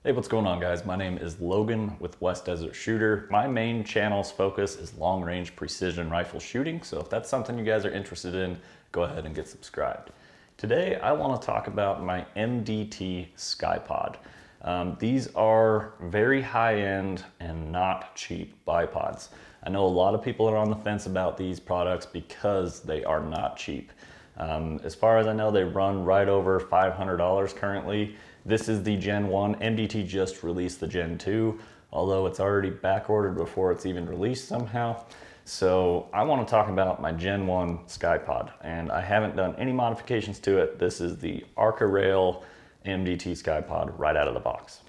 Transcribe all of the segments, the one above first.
Hey, what's going on, guys? My name is Logan with West Desert Shooter. My main channel's focus is long-range precision rifle shooting, so if that's something you guys are interested in, go ahead and get subscribed. Today, I want to talk about my MDT Ckye Pod. These are very high-end and not cheap bipods. I know a lot of people are on the fence about these products because they are not cheap. As far as I know, they run right over $500 currently. This is the Gen 1. MDT just released the Gen 2, although it's already back ordered before it's even released somehow. So I want to talk about my Gen 1 Ckye Pod, and I haven't done any modifications to it. This is the Rails MDT Ckye Pod right out of the box.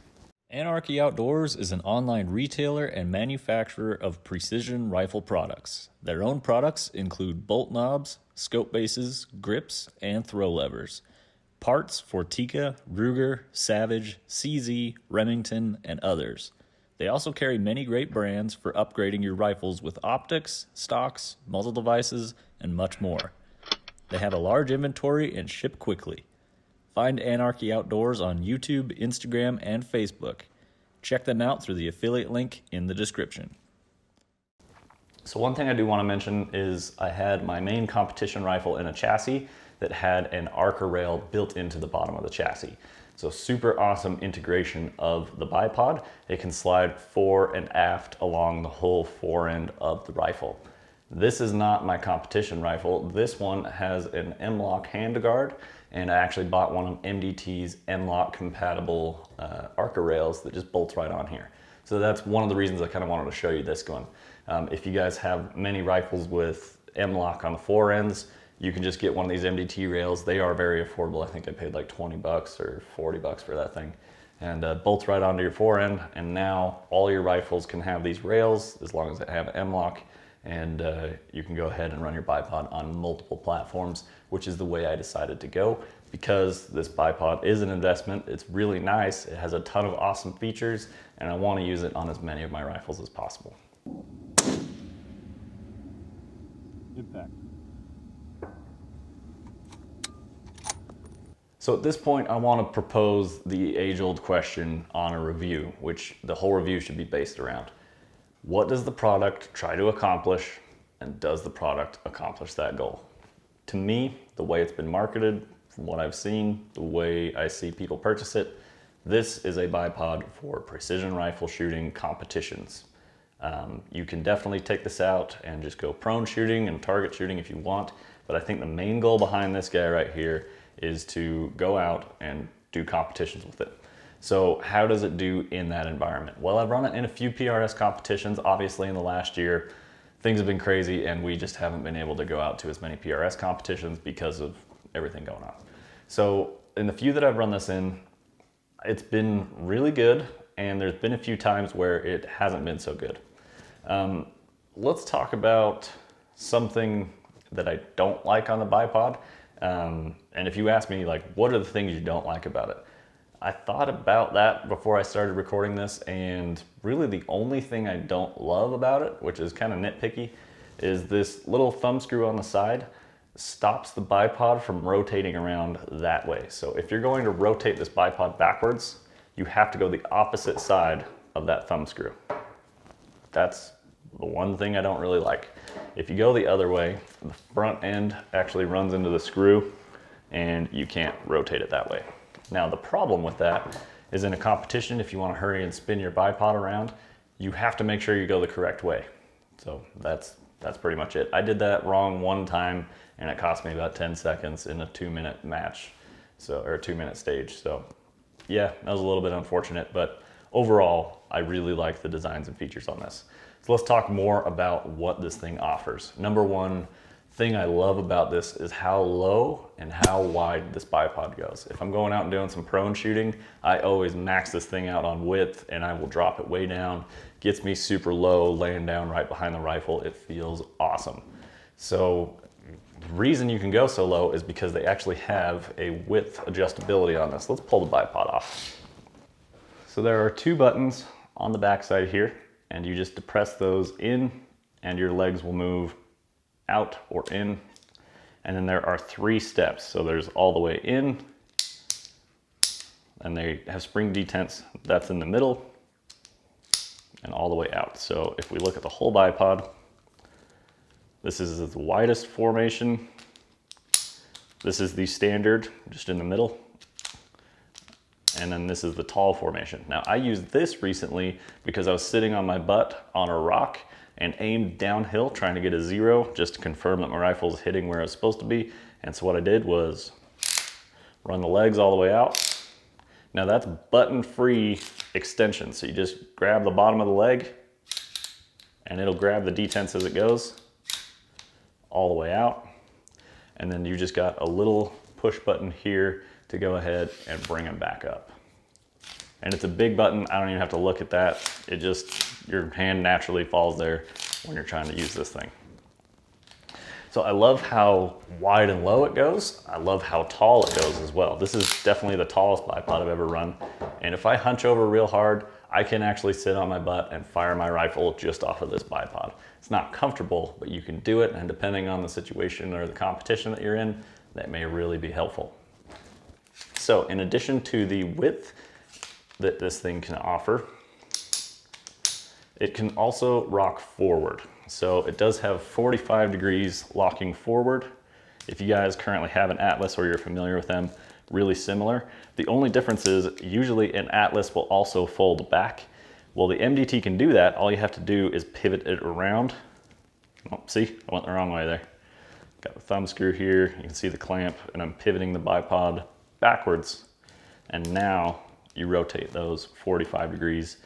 Anarchy Outdoors is an online retailer and manufacturer of precision rifle products. Their own products include bolt knobs, scope bases, grips, and throw levers. Parts for Tikka, Ruger, Savage, CZ, Remington, and others. They also carry many great brands for upgrading your rifles with optics, stocks, muzzle devices, and much more. They have a large inventory and ship quickly. Find Anarchy Outdoors on YouTube, Instagram, and Facebook. Check them out through the affiliate link in the description. So one thing I do want to mention is I had my main competition rifle in a chassis that had an rail built into the bottom of the chassis. So super awesome integration of the bipod. It can slide fore and aft along the whole fore end of the rifle. This is not my competition rifle. This one has an M-LOK handguard, and I actually bought one of MDT's M-LOK compatible rails that just bolts right on here. So that's one of the reasons I kind of wanted to show you this one. If you guys have many rifles with M-LOK on the fore ends, you can just get one of these MDT rails. They are very affordable. I think I paid like 20 bucks or 40 bucks for that thing. And bolts right onto your fore end. And now all your rifles can have these rails as long as they have M-LOK. And you can go ahead and run your bipod on multiple platforms, which is the way I decided to go. Because this bipod is an investment, it's really nice. It has a ton of awesome features, and I want to use it on as many of my rifles as possible. Impact. So at this point, I want to propose the age-old question on a review, which the whole review should be based around. What does the product try to accomplish, and does the product accomplish that goal? To me, the way it's been marketed, from what I've seen, the way I see people purchase it, this is a bipod for precision rifle shooting competitions. You can definitely take this out and just go prone shooting and target shooting if you want, but I think the main goal behind this guy right here is to go out and do competitions with it. So how does it do in that environment? Well, I've run it in a few PRS competitions. Obviously in the last year, things have been crazy and we just haven't been able to go out to as many PRS competitions because of everything going on. So in the few that I've run this in, it's been really good, and there's been a few times where it hasn't been so good. Let's talk about something that I don't like on the bipod. And if you ask me, like, what are the things you don't like about it? I thought about that before I started recording this, and really the only thing I don't love about it, which is kind of nitpicky, is this little thumb screw on the side stops the bipod from rotating around that way. So if you're going to rotate this bipod backwards, you have to go the opposite side of that thumb screw. That's the one thing I don't really like. If you go the other way, the front end actually runs into the screw and you can't rotate it that way. Now the problem with that is in a competition, if you want to hurry and spin your bipod around, you have to make sure you go the correct way. So that's pretty much it. I did that wrong one time and it cost me about 10 seconds in a 2-minute match, or a 2-minute stage. So yeah, that was a little bit unfortunate, but overall, I really like the designs and features on this. So let's talk more about what this thing offers. Number one thing I love about this is how low and how wide this bipod goes. If I'm going out and doing some prone shooting, I always max this thing out on width and I will drop it way down. Gets me super low, laying down right behind the rifle. It feels awesome. So the reason you can go so low is because they actually have a width adjustability on this. Let's pull the bipod off. So there are 2 buttons on the back side here, and you just depress those in and your legs will move out or in. And then there are 3 steps. So there's all the way in, and they have spring detents. That's in the middle and all the way out. So if we look at the whole bipod, this is the widest formation. This is the standard, just in the middle. And then this is the tall formation. Now I used this recently because I was sitting on my butt on a rock and aimed downhill trying to get a 0 just to confirm that my rifle is hitting where it's supposed to be. And so what I did was run the legs all the way out. Now that's button-free extension. So you just grab the bottom of the leg and it'll grab the detents as it goes all the way out. And then you just got a little push button here to go ahead and bring them back up. And it's a big button. I don't even have to look at that. It just, your hand naturally falls there when you're trying to use this thing. So I love how wide and low it goes. I love how tall it goes as well. This is definitely the tallest bipod I've ever run. And if I hunch over real hard, I can actually sit on my butt and fire my rifle just off of this bipod. It's not comfortable, but you can do it. And depending on the situation or the competition that you're in, that may really be helpful. So in addition to the width that this thing can offer, it can also rock forward. So it does have 45 degrees locking forward. If you guys currently have an Atlas or you're familiar with them, really similar. The only difference is usually an Atlas will also fold back. Well, the MDT can do that. All you have to do is pivot it around. Oh, see, I went the wrong way there. Got the thumb screw here. You can see the clamp, and I'm pivoting the bipod backwards. And now you rotate those 45 degrees.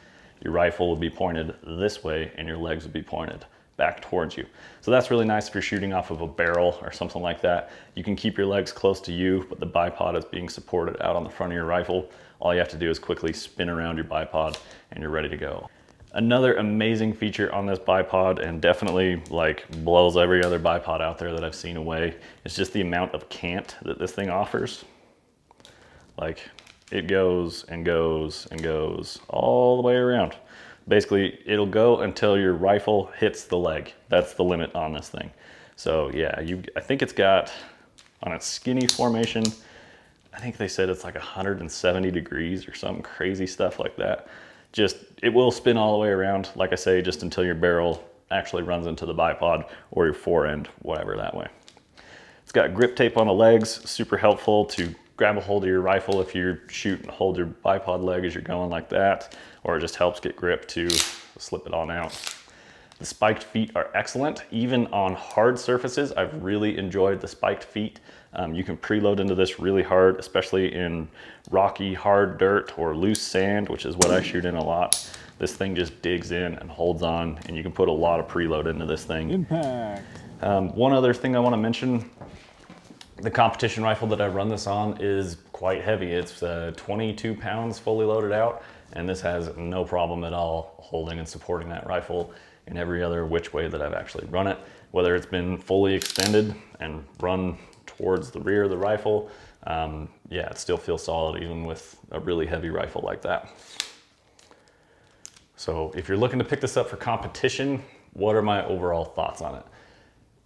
Your rifle will be pointed this way and your legs will be pointed back towards you. So that's really nice if you're shooting off of a barrel or something like that. You can keep your legs close to you, but the bipod is being supported out on the front of your rifle. All you have to do is quickly spin around your bipod and you're ready to go. Another amazing feature on this bipod, and definitely like blows every other bipod out there that I've seen away, is just the amount of cant that this thing offers. Like, it goes and goes and goes all the way around. Basically, it'll go until your rifle hits the leg. That's the limit on this thing. So yeah, I think it's got, on its skinny formation, I think they said it's like 170 degrees or some crazy stuff like that. Just, it will spin all the way around, like I say, just until your barrel actually runs into the bipod or your fore end, whatever that way. It's got grip tape on the legs, super helpful to grab a hold of your rifle if you shoot and hold your bipod leg as you're going like that, or it just helps get grip to slip it on out. The spiked feet are excellent. Even on hard surfaces, I've really enjoyed the spiked feet. You can preload into this really hard, especially in rocky, hard dirt or loose sand, which is what I shoot in a lot. This thing just digs in and holds on, and you can put a lot of preload into this thing. Impact. One other thing I want to mention, the competition rifle that I run this on is quite heavy. It's 22 pounds fully loaded out, and this has no problem at all holding and supporting that rifle in every other which way that I've actually run it. Whether it's been fully extended and run towards the rear of the rifle, yeah, it still feels solid even with a really heavy rifle like that. So if you're looking to pick this up for competition, what are my overall thoughts on it?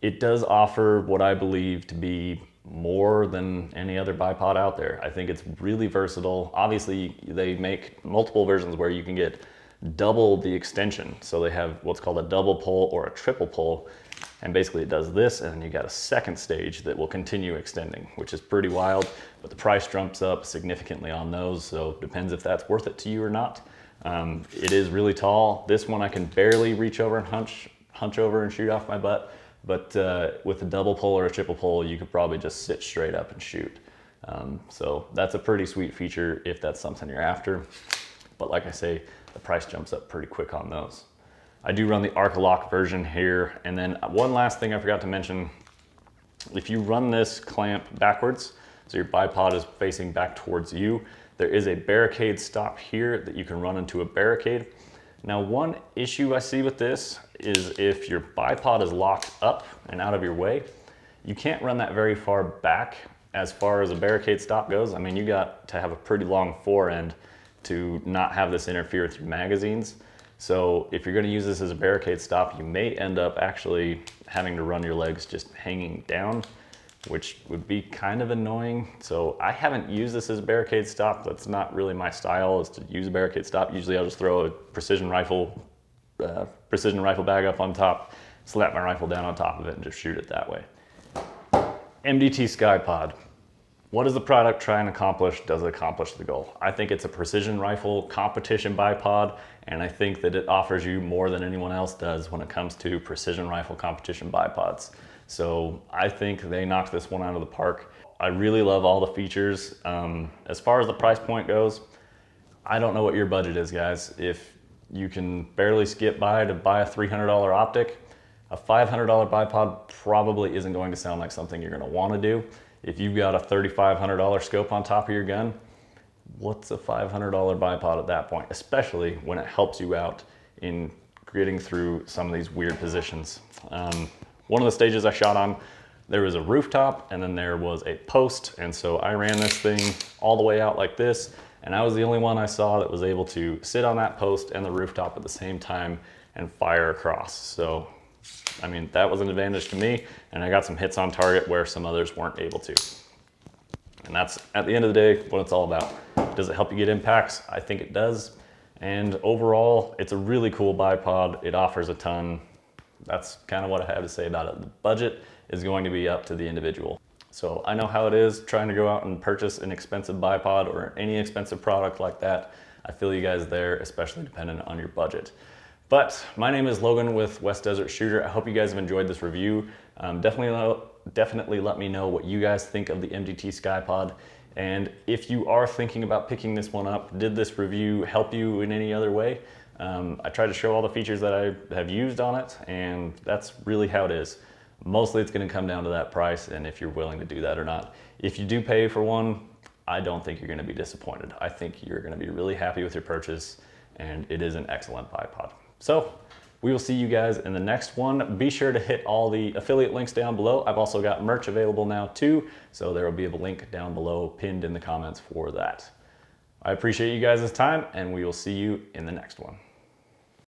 It does offer what I believe to be more than any other bipod out there. I think it's really versatile. Obviously, they make multiple versions where you can get double the extension. So they have what's called a double pull or a triple pull. And basically it does this, and then you got a second stage that will continue extending, which is pretty wild, but the price jumps up significantly on those. So it depends if that's worth it to you or not. It is really tall. This one I can barely reach over and hunch over and shoot off my butt. But with a double pull or a triple pull, you could probably just sit straight up and shoot. So that's a pretty sweet feature if that's something you're after. But like I say, the price jumps up pretty quick on those. I do run the Arc-A-Lock version here. And then one last thing I forgot to mention, if you run this clamp backwards, so your bipod is facing back towards you, there is a barricade stop here that you can run into a barricade. Now, one issue I see with this is if your bipod is locked up and out of your way, you can't run that very far back as far as a barricade stop goes. I mean, you got to have a pretty long fore end to not have this interfere with your magazines. So if you're gonna use this as a barricade stop, you may end up actually having to run your legs just hanging down, which would be kind of annoying. So I haven't used this as a barricade stop. That's not really my style, is to use a barricade stop. Usually I'll just throw a precision rifle bag up on top, slap my rifle down on top of it, and just shoot it that way. MDT Ckye Pod. What is the product trying to accomplish? Does it accomplish the goal? I think it's a precision rifle competition bipod, and I think that it offers you more than anyone else does when it comes to precision rifle competition bipods. So I think they knocked this one out of the park. I really love all the features. As far as the price point goes, I don't know what your budget is, guys. If you can barely skip by to buy a $300 optic, a $500 bipod probably isn't going to sound like something you're going to want to do. If you've got a $3,500 scope on top of your gun, what's a $500 bipod at that point? Especially when it helps you out in getting through some of these weird positions. One of the stages I shot on, there was a rooftop and then there was a post. And so I ran this thing all the way out like this. And I was the only one I saw that was able to sit on that post and the rooftop at the same time and fire across. So, I mean, that was an advantage to me, and I got some hits on target where some others weren't able to. And that's, at the end of the day, what it's all about. Does it help you get impacts? I think it does. And overall, it's a really cool bipod. It offers a ton. That's kind of what I have to say about it. The budget is going to be up to the individual. So I know how it is trying to go out and purchase an expensive bipod or any expensive product like that. I feel you guys there, especially dependent on your budget. But my name is Logan with West Desert Shooter. I hope you guys have enjoyed this review. Definitely let me know what you guys think of the MDT Ckye Pod. And if you are thinking about picking this one up, did this review help you in any other way? I tried to show all the features that I have used on it, and that's really how it is. Mostly it's gonna come down to that price and if you're willing to do that or not. If you do pay for one, I don't think you're gonna be disappointed. I think you're gonna be really happy with your purchase, and it is an excellent bipod. So we will see you guys in the next one. Be sure to hit all the affiliate links down below. I've also got merch available now too, so there will be a link down below pinned in the comments for that. I appreciate you guys' time, and we will see you in the next one.